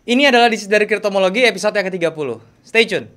Ini adalah This is dari Cryptomology episode yang ke-30. Stay tune.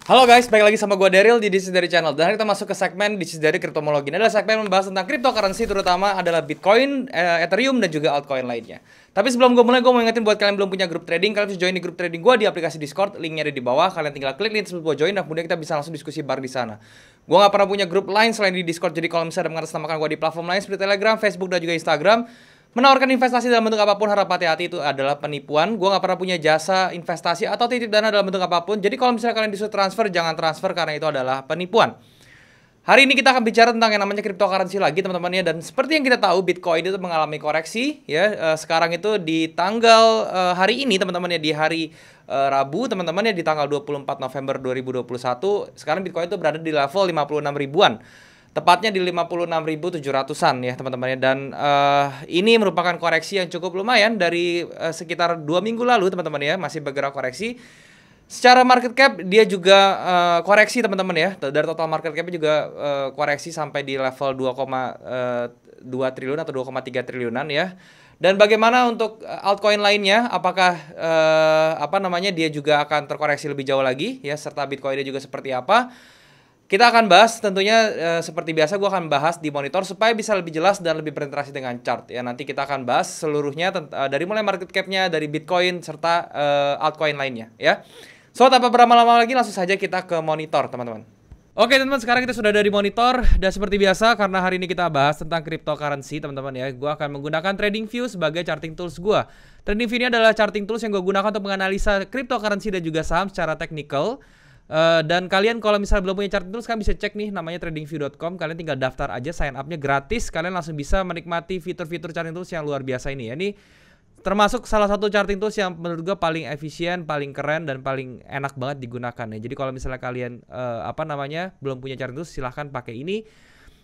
Halo guys, balik lagi sama gue Daryl di This is dari channel. Dan hari kita masuk ke segmen This is dari Cryptomology. Ini adalah segmen membahas tentang cryptocurrency, terutama adalah Bitcoin, Ethereum, dan juga altcoin lainnya. Tapi sebelum gue mulai, gue mau ingetin buat kalian belum punya grup trading, kalian bisa join di grup trading gue di aplikasi Discord. Linknya ada di bawah. Kalian tinggal klik link tersebut buat join, dan kemudian kita bisa langsung diskusi bareng di sana. Gue gak pernah punya grup lain selain di Discord. Jadi kalau misalnya ada mengatasnamakan gue di platform lain seperti Telegram, Facebook, dan juga Instagram, menawarkan investasi dalam bentuk apapun, harap hati-hati, itu adalah penipuan. Gue gak pernah punya jasa investasi atau titip dana dalam bentuk apapun. Jadi kalau misalnya kalian disuruh transfer, jangan transfer karena itu adalah penipuan. Hari ini kita akan bicara tentang yang namanya cryptocurrency lagi, teman-teman ya. Dan seperti yang kita tahu, Bitcoin itu mengalami koreksi ya. Sekarang itu di tanggal hari ini, teman-teman ya, di hari Rabu, teman-teman ya, di tanggal 24 November 2021. Sekarang Bitcoin itu berada di level 56 ribuan. Tepatnya di 56.700-an ya teman-teman ya. Dan ini merupakan koreksi yang cukup lumayan dari sekitar 2 minggu lalu teman-teman ya. Masih bergerak koreksi. Secara market cap dia juga koreksi teman-teman ya. Dari total market cap juga koreksi sampai di level 2,2 triliun atau 2,3 triliunan ya. Dan bagaimana untuk altcoin lainnya? Apakah dia juga akan terkoreksi lebih jauh lagi ya, serta Bitcoin dia juga seperti apa? Kita akan bahas tentunya seperti biasa, gue akan bahas di monitor supaya bisa lebih jelas dan lebih berinteraksi dengan chart ya. Nanti kita akan bahas seluruhnya dari mulai market cap-nya, dari Bitcoin serta altcoin lainnya ya. So, tanpa berlama-lama lagi, langsung saja kita ke monitor teman-teman. Oke teman-teman, sekarang kita sudah ada di monitor. Dan seperti biasa, karena hari ini kita bahas tentang cryptocurrency teman-teman ya, gue akan menggunakan TradingView sebagai charting tools gue. TradingView ini adalah charting tools yang gue gunakan untuk menganalisa cryptocurrency dan juga saham secara technical. Dan kalian kalau misalnya belum punya charting tools, kalian bisa cek nih, namanya tradingview.com. Kalian tinggal daftar aja, sign up-nya gratis. Kalian langsung bisa menikmati fitur-fitur charting tools yang luar biasa ini ya. Ini termasuk salah satu charting tools yang menurut gue paling efisien, paling keren, dan paling enak banget digunakan ya. Jadi kalau misalnya kalian belum punya charting tools, silahkan pakai ini.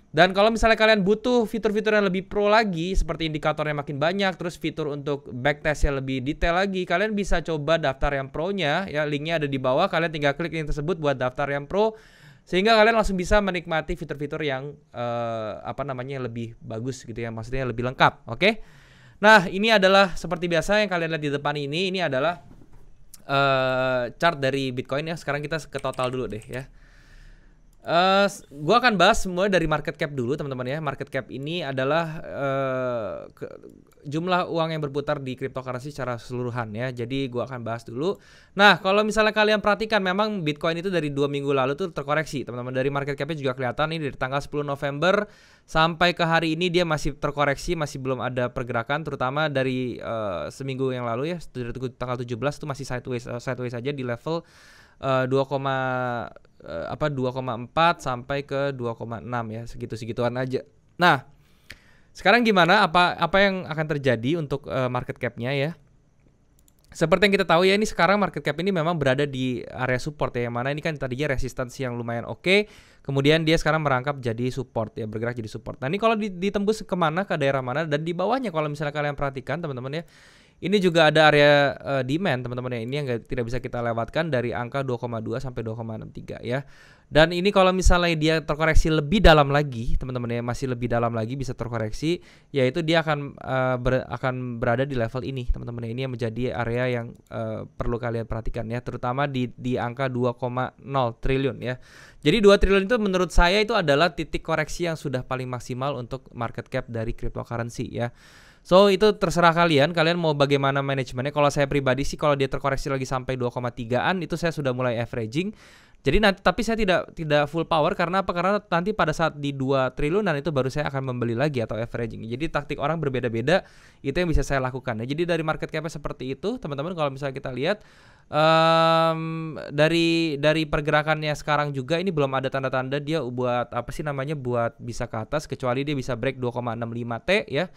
Dan kalau misalnya kalian butuh fitur-fitur yang lebih pro lagi, seperti indikatornya makin banyak, terus fitur untuk backtestnya lebih detail lagi, kalian bisa coba daftar yang pro-nya ya. Linknya ada di bawah, kalian tinggal klik link tersebut buat daftar yang pro, sehingga kalian langsung bisa menikmati fitur-fitur yang lebih bagus gitu ya, maksudnya lebih lengkap. Oke? Nah, ini adalah seperti biasa yang kalian lihat di depan ini adalah chart dari Bitcoin ya. Sekarang kita ke total dulu deh ya. Gue akan bahas semua dari market cap dulu teman-teman ya. Market cap ini adalah jumlah uang yang berputar di cryptocurrency secara keseluruhan ya. Jadi gue akan bahas dulu. Nah, kalau misalnya kalian perhatikan, memang Bitcoin itu dari 2 minggu lalu tuh terkoreksi teman-teman. Dari market capnya juga kelihatan ini dari tanggal 10 November sampai ke hari ini dia masih terkoreksi, masih belum ada pergerakan. Terutama dari seminggu yang lalu ya, dari tanggal 17 itu masih sideways aja di level 2,4 sampai ke 2,6 ya, segitu-segituan aja. Nah, sekarang gimana? Apa yang akan terjadi untuk market cap-nya ya? Seperti yang kita tahu ya, ini sekarang market cap ini memang berada di area support ya, yang mana ini kan tadinya resistansi yang lumayan oke, kemudian dia sekarang merangkap jadi support ya, bergerak jadi support. Nah, ini kalau ditembus kemana, ke daerah mana, dan di bawahnya kalau misalnya kalian perhatikan teman-teman ya, ini juga ada area demand teman-teman ya. Ini yang tidak bisa kita lewatkan dari angka 2,2 sampai 2,63 ya. Dan ini kalau misalnya dia terkoreksi lebih dalam lagi teman-teman ya, masih lebih dalam lagi bisa terkoreksi, yaitu dia akan berada di level ini teman-teman ya. Ini yang menjadi area yang perlu kalian perhatikan ya, terutama di angka 2,0 triliun ya. Jadi 2 triliun itu menurut saya itu adalah titik koreksi yang sudah paling maksimal untuk market cap dari cryptocurrency ya. So, itu terserah kalian mau bagaimana manajemennya. Kalau saya pribadi sih, kalau dia terkoreksi lagi sampai 2,3an, itu saya sudah mulai averaging. Jadi nanti, tapi saya tidak full power. Karena apa? Karena nanti pada saat di 2 triliunan itu baru saya akan membeli lagi atau averaging. Jadi taktik orang berbeda-beda, itu yang bisa saya lakukan. Nah, jadi dari market cap-nya seperti itu, teman-teman. Kalau misalnya kita lihat dari pergerakannya sekarang juga, ini belum ada tanda-tanda dia buat buat bisa ke atas, kecuali dia bisa break 2,65T ya.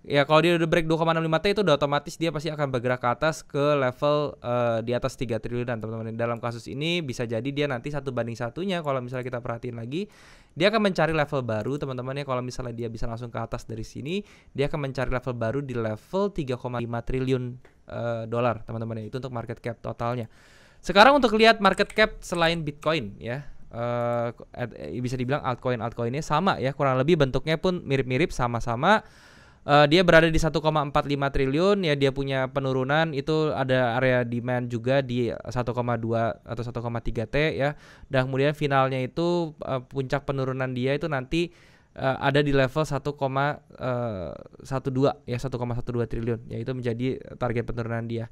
Ya, kalau dia udah break 2,65T itu udah otomatis dia pasti akan bergerak ke atas ke level di atas 3 triliunan teman-teman. Dalam kasus ini bisa jadi dia nanti 1:1-nya kalau misalnya kita perhatiin lagi. Dia akan mencari level baru teman-teman ya. Kalau misalnya dia bisa langsung ke atas dari sini, dia akan mencari level baru di level 3,5 triliun dolar teman-teman ya. Itu untuk market cap totalnya. Sekarang untuk lihat market cap selain Bitcoin ya. bisa dibilang altcoinnya sama ya, kurang lebih bentuknya pun mirip-mirip, sama-sama. Dia berada di 1,45 triliun ya, dia punya penurunan itu ada area demand juga di 1,2 atau 1,3 T ya. Dan kemudian finalnya itu puncak penurunan dia itu nanti ada di level 1,12 ya, 1,12 triliun ya, itu menjadi target penurunan dia.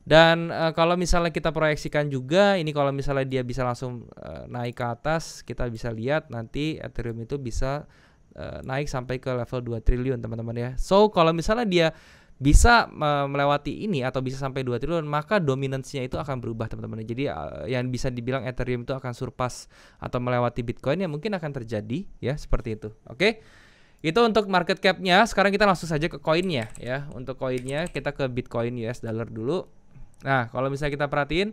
Dan kalau misalnya kita proyeksikan juga ini, kalau misalnya dia bisa langsung naik ke atas, kita bisa lihat nanti Ethereum itu bisa naik sampai ke level 2 triliun teman-teman ya. So kalau misalnya dia bisa melewati ini atau bisa sampai 2 triliun, maka dominansinya itu akan berubah teman-teman. Jadi yang bisa dibilang Ethereum itu akan surpass atau melewati Bitcoin ya, mungkin akan terjadi ya, seperti itu. Oke. Itu untuk market cap-nya. Sekarang kita langsung saja ke koinnya ya. Untuk koinnya kita ke Bitcoin US dollar dulu. Nah, kalau misalnya kita perhatiin,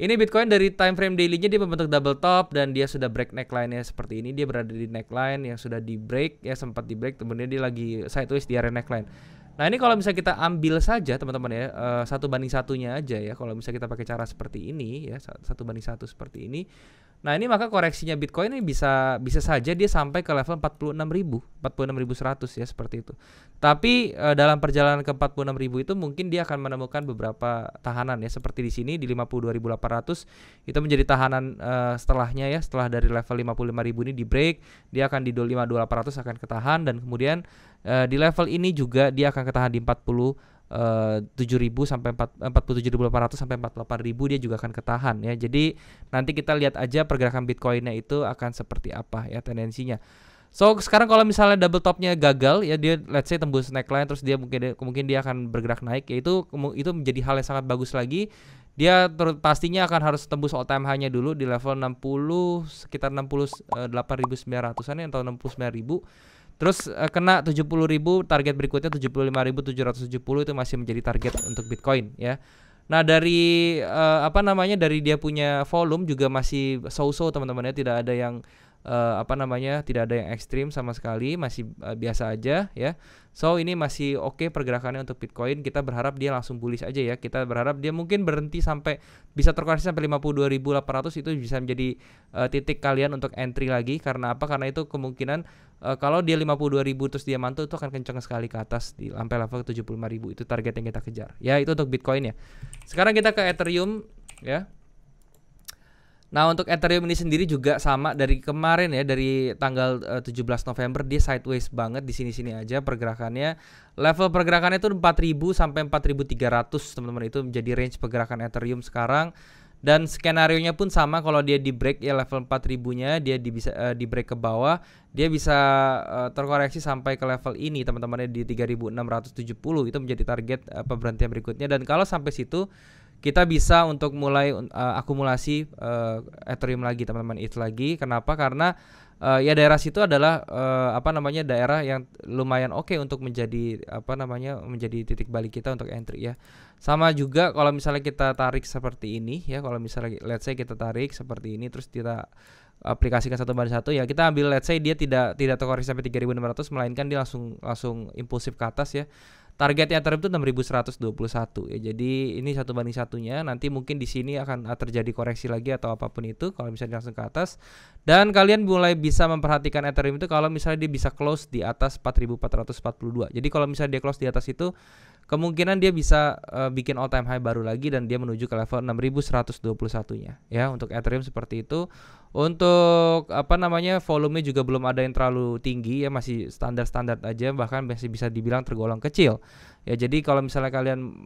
ini Bitcoin dari time frame daily-nya dia membentuk double top dan dia sudah break neckline-nya seperti ini. Dia berada di neckline yang sudah di break ya, sempat di break, kemudian dia lagi sideways di area neckline. Nah, ini kalau misalnya kita ambil saja teman-teman ya, 1:1-nya aja ya. Kalau misalnya kita pakai cara seperti ini ya, 1:1 seperti ini. Nah, ini maka koreksinya Bitcoin ini bisa saja dia sampai ke level 46.100 ya, seperti itu. Tapi dalam perjalanan ke 46.000 itu mungkin dia akan menemukan beberapa tahanan ya, seperti di sini di 52.800 itu menjadi tahanan setelahnya ya, setelah dari level 55.000 ini di break, dia akan di 52.800 akan ketahan, dan kemudian di level ini juga dia akan ketahan di 47.000 sampai 47.800 sampai 48.000 dia juga akan ketahan ya. Jadi nanti kita lihat aja pergerakan Bitcoinnya itu akan seperti apa ya tendensinya. So sekarang kalau misalnya double topnya gagal ya, dia let's say tembus neckline terus dia mungkin dia akan bergerak naik, yaitu itu menjadi hal yang sangat bagus lagi. Dia pastinya akan harus tembus all time high-nya dulu di level 60, sekitar 68.900-an ya, atau 69.000. Terus kena 70.000, target berikutnya 75.770 itu masih menjadi target untuk Bitcoin ya. Nah, dari dari dia punya volume juga masih so-so teman-teman ya, tidak ada yang tidak ada yang ekstrim sama sekali, masih biasa aja ya. So ini masih oke pergerakannya untuk Bitcoin. Kita berharap dia langsung bullish aja ya. Kita berharap dia mungkin berhenti sampai bisa terkoreksi sampai 52.800, itu bisa menjadi titik kalian untuk entry lagi. Karena apa? Karena itu kemungkinan kalau dia 52.000 terus dia mantul, itu akan kencang sekali ke atas di sampai level 75.000. Itu target yang kita kejar. Ya, itu untuk Bitcoin ya. Sekarang kita ke Ethereum ya. Nah, untuk Ethereum ini sendiri juga sama dari kemarin ya, dari tanggal 17 November dia sideways banget di sini-sini aja pergerakannya. Level pergerakannya itu 4.000 sampai 4.300 teman-teman, itu menjadi range pergerakan Ethereum sekarang. Dan skenarionya pun sama, kalau dia di break ya level 4.000-nya dia bisa di break ke bawah, dia bisa terkoreksi sampai ke level ini teman-teman, di 3.670, itu menjadi target pemberhentian berikutnya. Dan kalau sampai situ kita bisa untuk mulai akumulasi Ethereum lagi teman-teman, ETH lagi. Kenapa? Karena ya daerah situ adalah daerah yang lumayan oke untuk menjadi menjadi titik balik kita untuk entry ya. Sama juga kalau misalnya kita tarik seperti ini ya, kalau misalnya let's say kita tarik seperti ini terus kita aplikasikan 1:1 ya, kita ambil let's say dia tidak terkoreksi sampai 3.600, melainkan dia langsung impulsif ke atas ya. Targetnya Ethereum itu 6.121 ya. Jadi ini 1:1-nya. Nanti mungkin di sini akan terjadi koreksi lagi atau apapun itu kalau misalnya langsung ke atas. Dan kalian mulai bisa memperhatikan Ethereum itu kalau misalnya dia bisa close di atas 4.442. Jadi kalau misalnya dia close di atas itu, kemungkinan dia bisa bikin all time high baru lagi dan dia menuju ke level 6.121-nya ya. Untuk Ethereum seperti itu. Untuk volumenya juga belum ada yang terlalu tinggi ya, masih standar-standar aja, bahkan masih bisa dibilang tergolong kecil. Ya, jadi kalau misalnya kalian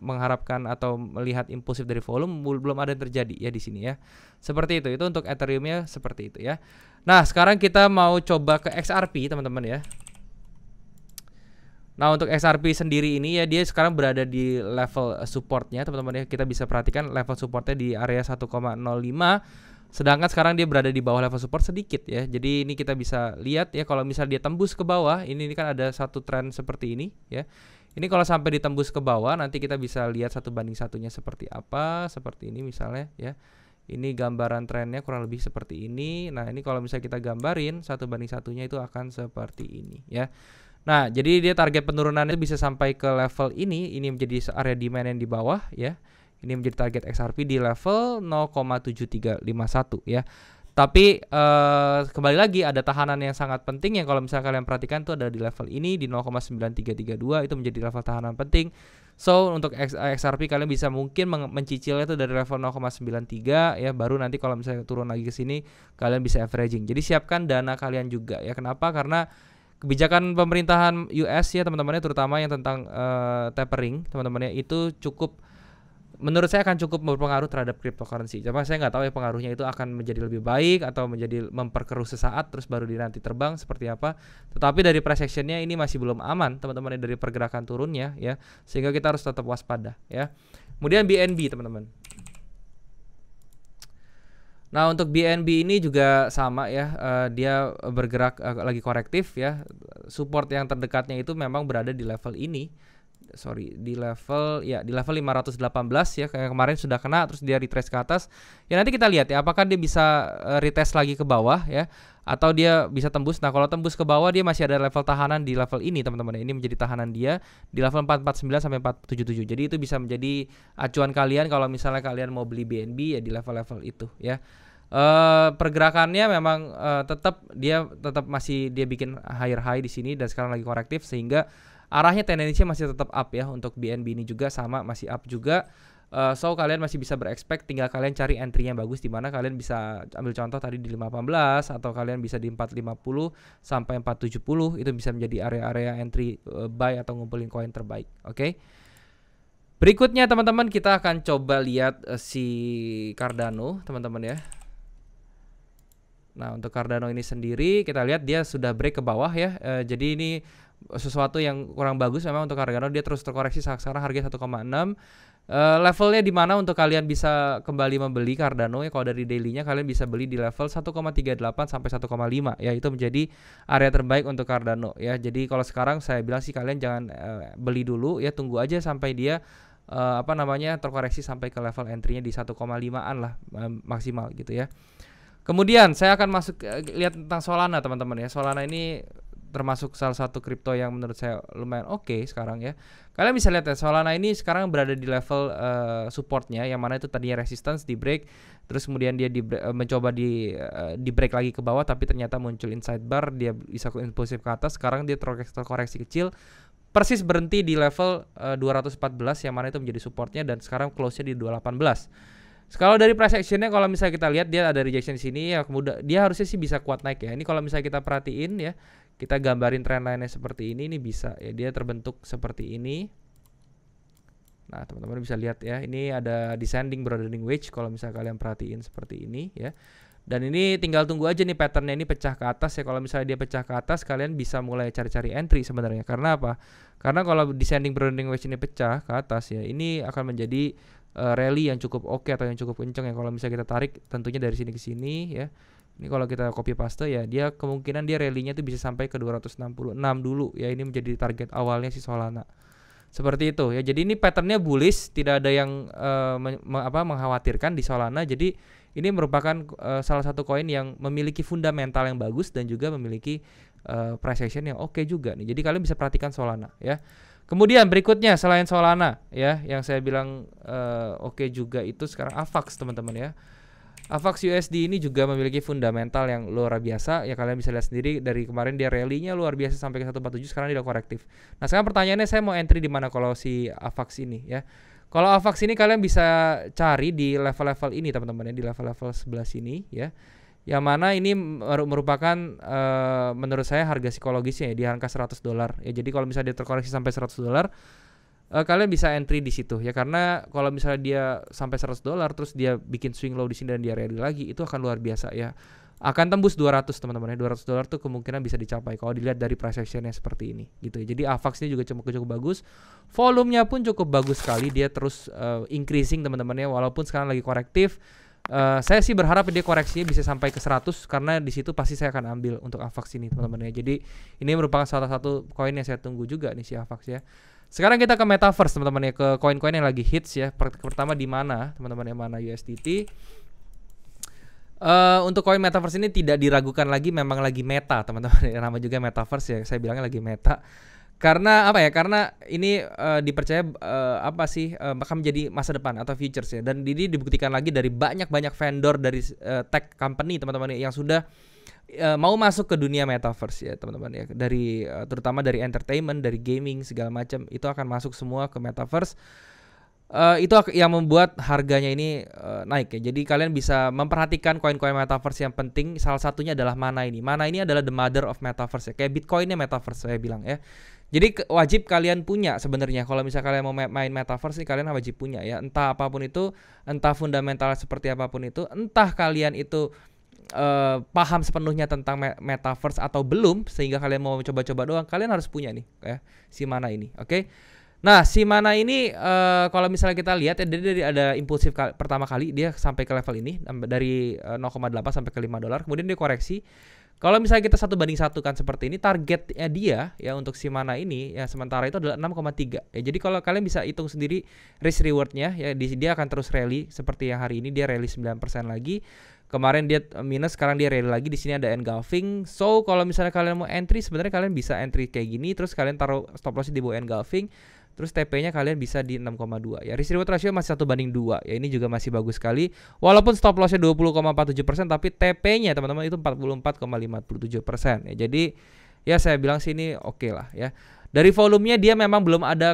mengharapkan atau melihat impulsif dari volume, belum ada yang terjadi ya di sini ya. Seperti itu. Itu untuk Ethereum-nya seperti itu ya. Nah, sekarang kita mau coba ke XRP teman-teman ya. Nah, untuk XRP sendiri ini ya, dia sekarang berada di level supportnya teman-teman ya. Kita bisa perhatikan level supportnya di area 1,05, sedangkan sekarang dia berada di bawah level support sedikit ya. Jadi ini kita bisa lihat ya, kalau misal dia tembus ke bawah, ini kan ada satu tren seperti ini ya. Ini kalau sampai ditembus ke bawah, nanti kita bisa lihat 1:1-nya seperti apa, seperti ini misalnya ya. Ini gambaran trennya kurang lebih seperti ini. Nah, ini kalau misalnya kita gambarin 1:1-nya itu akan seperti ini ya. Nah, jadi dia target penurunannya bisa sampai ke level ini menjadi area demand yang di bawah ya. Ini menjadi target XRP di level 0,7351 ya. Tapi kembali lagi ada tahanan yang sangat penting yang kalau misalnya kalian perhatikan itu ada di level ini di 0,9332 itu menjadi level tahanan penting. So untuk XRP kalian bisa mungkin mencicilnya itu dari level 0,93 ya, baru nanti kalau misalnya turun lagi ke sini kalian bisa averaging. Jadi siapkan dana kalian juga ya. Kenapa? Karena kebijakan pemerintahan US ya teman-temannya, terutama yang tentang tapering teman-temannya, itu cukup, menurut saya akan cukup berpengaruh terhadap cryptocurrency. Cuma saya nggak tahu ya pengaruhnya itu akan menjadi lebih baik atau menjadi memperkeruh sesaat terus baru nanti terbang seperti apa. Tetapi dari price actionnya ini masih belum aman teman-teman, dari pergerakan turunnya ya, sehingga kita harus tetap waspada ya. Kemudian BNB teman-teman. Nah untuk BNB ini juga sama ya, dia bergerak lagi korektif ya. Support yang terdekatnya itu memang berada di level ini. Di level 518 ya, kayak kemarin sudah kena terus dia retrace ke atas. Ya nanti kita lihat ya apakah dia bisa retest lagi ke bawah ya atau dia bisa tembus. Nah, kalau tembus ke bawah dia masih ada level tahanan di level ini teman-teman. Ini menjadi tahanan dia di level 449 sampai 477. Jadi itu bisa menjadi acuan kalian kalau misalnya kalian mau beli BNB ya di level-level itu ya. Pergerakannya memang tetap masih dia bikin higher high di sini dan sekarang lagi korektif, sehingga arahnya tendensinya masih tetap up ya. Untuk BNB ini juga sama, masih up juga. So kalian masih bisa berekspek, tinggal kalian cari entry yang bagus di mana kalian bisa ambil contoh tadi di 518 atau kalian bisa di 450 sampai 470, itu bisa menjadi area-area entry buy atau ngumpulin koin terbaik. Oke. Berikutnya teman-teman kita akan coba lihat si Cardano teman-teman ya. Nah untuk Cardano ini sendiri kita lihat dia sudah break ke bawah ya. Jadi ini sesuatu yang kurang bagus memang untuk Cardano, dia terus terkoreksi sekarang harga 1,6. Levelnya di mana untuk kalian bisa kembali membeli Cardano ya, kalau dari daily-nya kalian bisa beli di level 1,38 sampai 1,5 ya, itu menjadi area terbaik untuk Cardano ya. Jadi kalau sekarang saya bilang sih kalian jangan beli dulu ya, tunggu aja sampai dia terkoreksi sampai ke level entry-nya di 1,5an lah maksimal gitu ya. Kemudian saya akan masuk lihat tentang Solana teman-teman ya. Solana ini termasuk salah satu kripto yang menurut saya lumayan oke sekarang ya. Kalian bisa lihat ya, Solana ini sekarang berada di level supportnya, yang mana itu tadinya resistance di break, terus kemudian dia mencoba di break lagi ke bawah, tapi ternyata muncul inside bar, dia bisa impulsif ke atas. Sekarang dia terkoreksi kecil, persis berhenti di level 214 yang mana itu menjadi supportnya, dan sekarang close-nya di 218. Kalau dari price actionnya, kalau misalnya kita lihat dia ada rejection di sini ya, kemudian dia harusnya sih bisa kuat naik ya. Ini kalau misalnya kita perhatiin ya, kita gambarin trendline-nya seperti ini bisa ya, dia terbentuk seperti ini. Nah teman-teman bisa lihat ya, ini ada descending broadening wedge kalau misalnya kalian perhatiin seperti ini ya. Dan ini tinggal tunggu aja nih patternnya ini pecah ke atas ya. Kalau misalnya dia pecah ke atas, kalian bisa mulai cari-cari entry sebenarnya. Karena apa? Karena kalau descending broadening wedge ini pecah ke atas ya, ini akan menjadi rally yang cukup oke atau yang cukup kenceng ya. Kalau misalnya kita tarik tentunya dari sini ke sini ya. Ini kalau kita copy paste ya, dia kemungkinan dia rally-nya itu bisa sampai ke 266 dulu ya. Ini menjadi target awalnya si Solana. Seperti itu ya. Jadi ini patternnya bullish, tidak ada yang mengkhawatirkan di Solana. Jadi ini merupakan salah satu koin yang memiliki fundamental yang bagus dan juga memiliki price action yang oke juga nih. Jadi kalian bisa perhatikan Solana ya. Kemudian berikutnya selain Solana ya, yang saya bilang oke juga itu sekarang AVAX teman-teman ya. AVAX USD ini juga memiliki fundamental yang luar biasa ya, kalian bisa lihat sendiri dari kemarin dia rally-nya luar biasa sampai ke 147, sekarang dia udah korektif. Nah sekarang pertanyaannya, saya mau entry di mana kalau si AVAX ini ya. Kalau AVAX ini kalian bisa cari di level-level ini teman-teman ya, di level-level sebelah sini ya. Yang mana ini merupakan menurut saya harga psikologisnya ya, di angka $100 ya. Jadi kalau misalnya dia terkoreksi sampai $100, kalian bisa entry di situ ya. Karena kalau misalnya dia sampai $100 terus dia bikin swing low di sini dan dia rally lagi, itu akan luar biasa ya. Akan tembus 200 teman-teman ya. $200 tuh kemungkinan bisa dicapai kalau dilihat dari price action-nya seperti ini gitu ya. Jadi AVAX ini juga cukup bagus. Volumenya pun cukup bagus sekali, dia terus increasing teman-teman ya, walaupun sekarang lagi korektif. Saya sih berharap dia koreksinya bisa sampai ke 100, karena di situ pasti saya akan ambil untuk AVAX ini teman-teman ya. Jadi ini merupakan salah satu koin yang saya tunggu juga nih si AVAX ya. Sekarang kita ke Metaverse teman-teman ya, ke koin-koin yang lagi hits ya. Pertama di mana teman-teman, yang mana USDT. Untuk koin Metaverse ini tidak diragukan lagi, memang lagi meta teman-teman ya. Nama juga Metaverse ya, saya bilangnya lagi meta. Karena apa ya? Karena ini dipercaya apa sih akan menjadi masa depan atau futures ya. Dan ini dibuktikan lagi dari banyak vendor dari tech company teman-teman yang sudah mau masuk ke dunia metaverse ya teman-teman ya. Dari terutama dari entertainment, dari gaming segala macam itu akan masuk semua ke metaverse. Itu yang membuat harganya ini naik ya. Jadi kalian bisa memperhatikan koin-koin metaverse yang penting. Salah satunya adalah Mana ini. Mana ini adalah the mother of metaverse ya. Kayak Bitcoinnya metaverse saya bilang ya. Jadi wajib kalian punya sebenarnya. Kalau misalnya kalian mau main metaverse nih kalian wajib punya ya. Entah apapun itu, entah fundamental seperti apapun itu, entah kalian itu paham sepenuhnya tentang metaverse atau belum, sehingga kalian mau coba-coba doang, kalian harus punya nih ya si Mana ini. Oke. Nah, si Mana ini kalau misalnya kita lihat ya dari ada impulsif pertama kali dia sampai ke level ini dari 0,8 sampai ke $5, kemudian dia koreksi. Kalau misalnya kita 1:1 kan seperti ini, targetnya dia ya untuk si Mana ini ya sementara itu adalah 6,3. Ya, jadi kalau kalian bisa hitung sendiri risk rewardnya ya dia akan terus rally seperti yang hari ini dia rally 9% lagi. Kemarin dia minus, sekarang dia rally lagi. Di sini ada engulfing. So kalau misalnya kalian mau entry, sebenarnya kalian bisa entry kayak gini, terus kalian taruh stop loss di bawah engulfing. Terus TP-nya kalian bisa di 6,2 ya. Risk reward ratio masih 1:2 ya. Ini juga masih bagus sekali. Walaupun stop loss-nya 20,47%, tapi TP-nya teman-teman itu 44,57% ya. Jadi ya saya bilang sih ini oke lah ya. Dari volumenya dia memang belum ada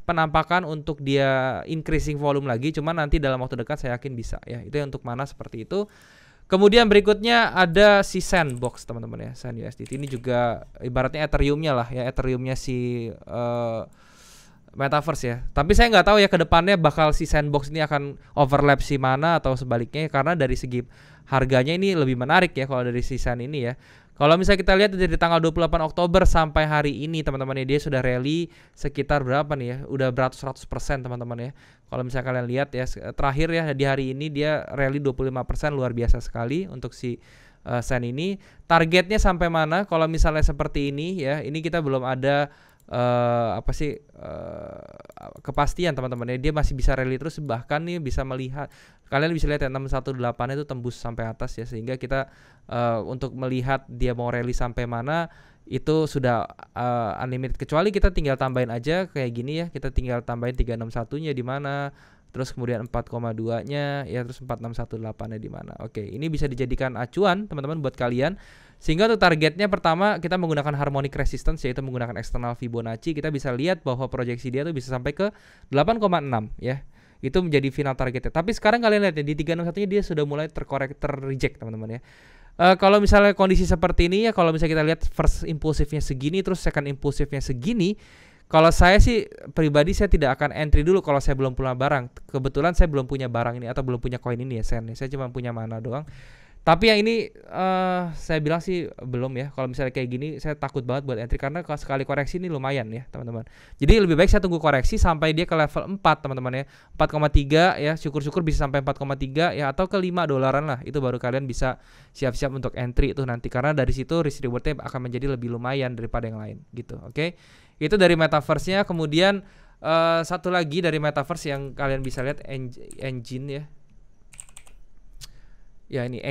penampakan untuk dia increasing volume lagi, cuman nanti dalam waktu dekat saya yakin bisa ya. Itu yang untuk Mana seperti itu. Kemudian berikutnya ada si Sandbox teman-teman ya, SandUSDT. Ini juga ibaratnya Ethereum-nya lah ya, Ethereum-nya si Metaverse ya. Tapi saya nggak tahu ya ke depannya bakal si Sandbox ini akan overlap si Mana atau sebaliknya, karena dari segi harganya ini lebih menarik ya kalau dari si Sand ini ya. Kalau misalnya kita lihat dari tanggal 28 Oktober sampai hari ini teman-teman ya, dia sudah rally sekitar berapa nih ya? Udah beratus-ratus persen teman-teman ya. Kalau misalnya kalian lihat ya terakhir ya di hari ini dia rally 25%, luar biasa sekali untuk si Sand ini. Targetnya sampai mana? Kalau misalnya seperti ini ya, ini kita belum ada kepastian teman-teman ya. Dia masih bisa rally terus, bahkan nih bisa melihat, kalian bisa lihat ya 618 itu tembus sampai atas ya, sehingga kita untuk melihat dia mau rally sampai mana itu sudah unlimited, kecuali kita tinggal tambahin aja kayak gini ya, kita tinggal tambahin 361-nya di mana, terus kemudian 4,2-nya ya, terus 4618-nya di mana. Oke, ini bisa dijadikan acuan teman-teman buat kalian. Sehingga untuk targetnya pertama kita menggunakan harmonic resistance, yaitu menggunakan eksternal Fibonacci. Kita bisa lihat bahwa proyeksi dia tuh bisa sampai ke 8,6 ya. Itu menjadi final targetnya. Tapi sekarang kalian lihat ya, di 361-nya dia sudah mulai terreject teman-teman ya. Kalau misalnya kondisi seperti ini ya, kalau misalnya kita lihat first impulsifnya segini, terus second impulsifnya segini, kalau saya sih pribadi saya tidak akan entry dulu kalau saya belum punya barang. Kebetulan saya belum punya barang ini atau belum punya koin ini ya, saya cuma punya Mana doang. Tapi yang ini saya bilang sih belum ya. Kalau misalnya kayak gini saya takut banget buat entry, karena kalau sekali koreksi ini lumayan ya teman-teman. Jadi lebih baik saya tunggu koreksi sampai dia ke level 4 teman-teman ya, 4,3 ya, syukur-syukur bisa sampai 4,3 ya, atau ke $5 lah. Itu baru kalian bisa siap-siap untuk entry itu nanti, karena dari situ risk rewardnya akan menjadi lebih lumayan daripada yang lain gitu. Oke. Itu dari metaverse-nya. Kemudian satu lagi dari metaverse yang kalian bisa lihat, engine ya. Ya ini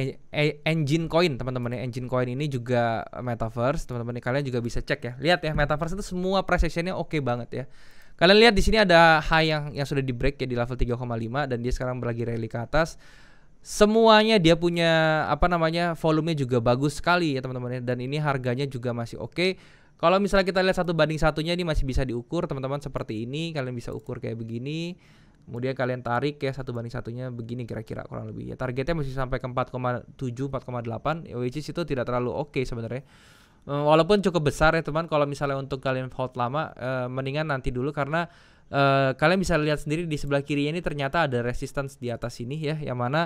engine coin teman-teman ya. Engine coin ini juga metaverse teman-teman. Kalian juga bisa cek ya. Lihat ya, metaverse itu semua price action-nya oke banget ya. Kalian lihat di sini ada high yang sudah di break ya di level 3,5, dan dia sekarang lagi rally ke atas. Semuanya dia punya volumenya juga bagus sekali ya teman-teman ya. Dan ini harganya juga masih oke. Kalau misalnya kita lihat 1:1-nya ini masih bisa diukur teman-teman seperti ini. Kalian bisa ukur kayak begini. Kemudian kalian tarik ya 1:1-nya begini kira-kira kurang lebih ya. Targetnya masih sampai ke 4,7, 4,8 ya, which is itu tidak terlalu oke sebenarnya. Walaupun cukup besar ya teman. Kalau misalnya untuk kalian hold lama, mendingan nanti dulu, karena kalian bisa lihat sendiri di sebelah kirinya ini ternyata ada resistance di atas ini ya, yang mana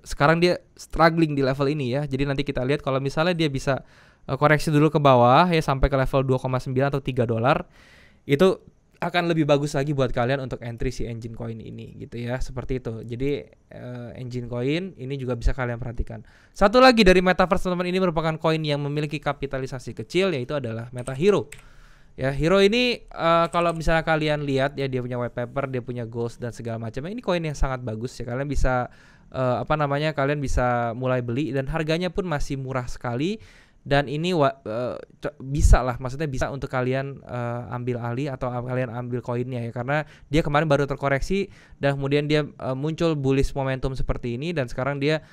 sekarang dia struggling di level ini ya. Jadi nanti kita lihat kalau misalnya dia bisa koreksi dulu ke bawah ya sampai ke level 2,9 atau $3, itu akan lebih bagus lagi buat kalian untuk entry si engine coin ini gitu ya, seperti itu. Jadi engine coin ini juga bisa kalian perhatikan. Satu lagi dari metaverse teman-teman, ini merupakan koin yang memiliki kapitalisasi kecil, yaitu adalah MetaHero. Ya, Hero ini kalau misalnya kalian lihat ya, dia punya white paper, dia punya goals dan segala macam. Ini koin yang sangat bagus ya. Kalian bisa kalian bisa mulai beli, dan harganya pun masih murah sekali. dan ini bisa lah, maksudnya bisa untuk kalian ambil alih atau kalian ambil koinnya ya, karena dia kemarin baru terkoreksi dan kemudian dia muncul bullish momentum seperti ini, dan sekarang dia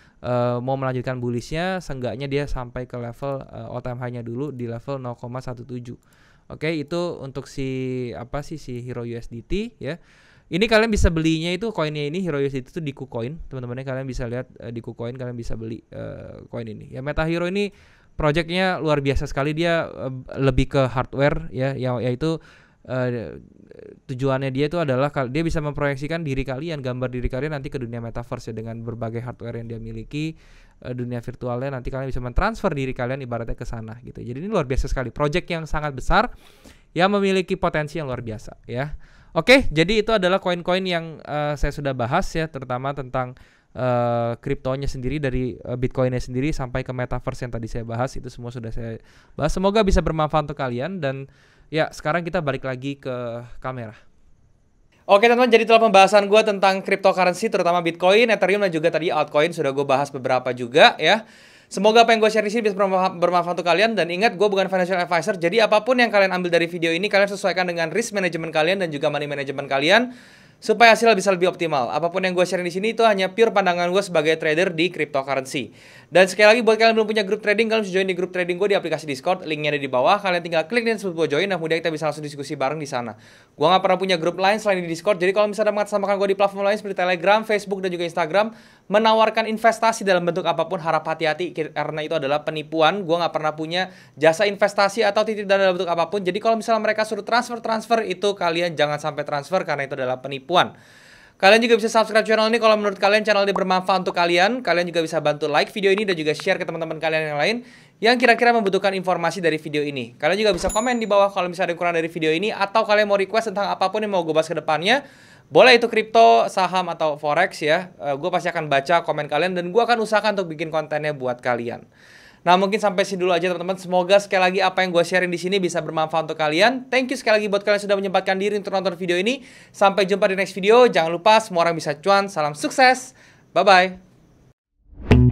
mau melanjutkan bullishnya, seenggaknya dia sampai ke level all time high-nya dulu di level 0,17. Oke, itu untuk si Hero USDT ya. Ini kalian bisa belinya itu koinnya ini Hero USDT itu di KuCoin, teman-teman. Kalian bisa lihat di KuCoin, kalian bisa beli koin ini. Ya, Meta Hero ini projectnya luar biasa sekali, dia lebih ke hardware ya, yaitu tujuannya dia itu adalah dia bisa memproyeksikan diri kalian, gambar diri kalian nanti ke dunia metaverse ya, dengan berbagai hardware yang dia miliki, dunia virtualnya nanti kalian bisa mentransfer diri kalian ibaratnya ke sana gitu. Jadi ini luar biasa sekali, project yang sangat besar yang memiliki potensi yang luar biasa ya. Oke, jadi itu adalah koin-koin yang saya sudah bahas ya, terutama tentang kriptonya sendiri, dari Bitcoinnya sendiri sampai ke metaverse yang tadi saya bahas, itu semua sudah saya bahas. Semoga bisa bermanfaat untuk kalian, dan ya sekarang kita balik lagi ke kamera. Oke teman-teman, jadi itulah pembahasan gue tentang cryptocurrency, terutama Bitcoin, Ethereum, dan juga tadi altcoin sudah gue bahas beberapa juga ya. Semoga apa yang gue share di sini bisa bermanfaat untuk kalian, dan ingat gue bukan financial advisor, jadi apapun yang kalian ambil dari video ini kalian sesuaikan dengan risk management kalian dan juga money management kalian supaya hasil bisa lebih optimal. Apapun yang gue share di sini itu hanya pure pandangan gue sebagai trader di cryptocurrency. Dan sekali lagi buat kalian yang belum punya grup trading, kalian bisa join di grup trading gue di aplikasi Discord, linknya ada di bawah. Kalian tinggal klik dan sebut gue join, dan kemudian kita bisa langsung diskusi bareng di sana. Gue nggak pernah punya grup lain selain di Discord, jadi kalau misalnya mengatasnamakan gue di platform lain seperti Telegram, Facebook, dan juga Instagram, menawarkan investasi dalam bentuk apapun, harap hati-hati karena itu adalah penipuan. Gue nggak pernah punya jasa investasi atau titip dana dalam bentuk apapun. Jadi kalau misalnya mereka suruh transfer itu kalian jangan sampai transfer karena itu adalah penipuan. Kalian juga bisa subscribe channel ini kalau menurut kalian channel ini bermanfaat untuk kalian. Kalian juga bisa bantu like video ini dan juga share ke teman-teman kalian yang lain yang kira-kira membutuhkan informasi dari video ini. Kalian juga bisa komen di bawah kalau misalnya ada yang kurang dari video ini, atau kalian mau request tentang apapun yang mau gue bahas ke depannya. Boleh itu kripto, saham, atau forex ya. Gue pasti akan baca komen kalian dan gue akan usahakan untuk bikin kontennya buat kalian. Nah, mungkin sampai sini dulu aja teman-teman. Semoga sekali lagi apa yang gue sharing di sini bisa bermanfaat untuk kalian. Thank you sekali lagi buat kalian yang sudah menyempatkan diri untuk nonton video ini. Sampai jumpa di next video. Jangan lupa semua orang bisa cuan. Salam sukses. Bye-bye.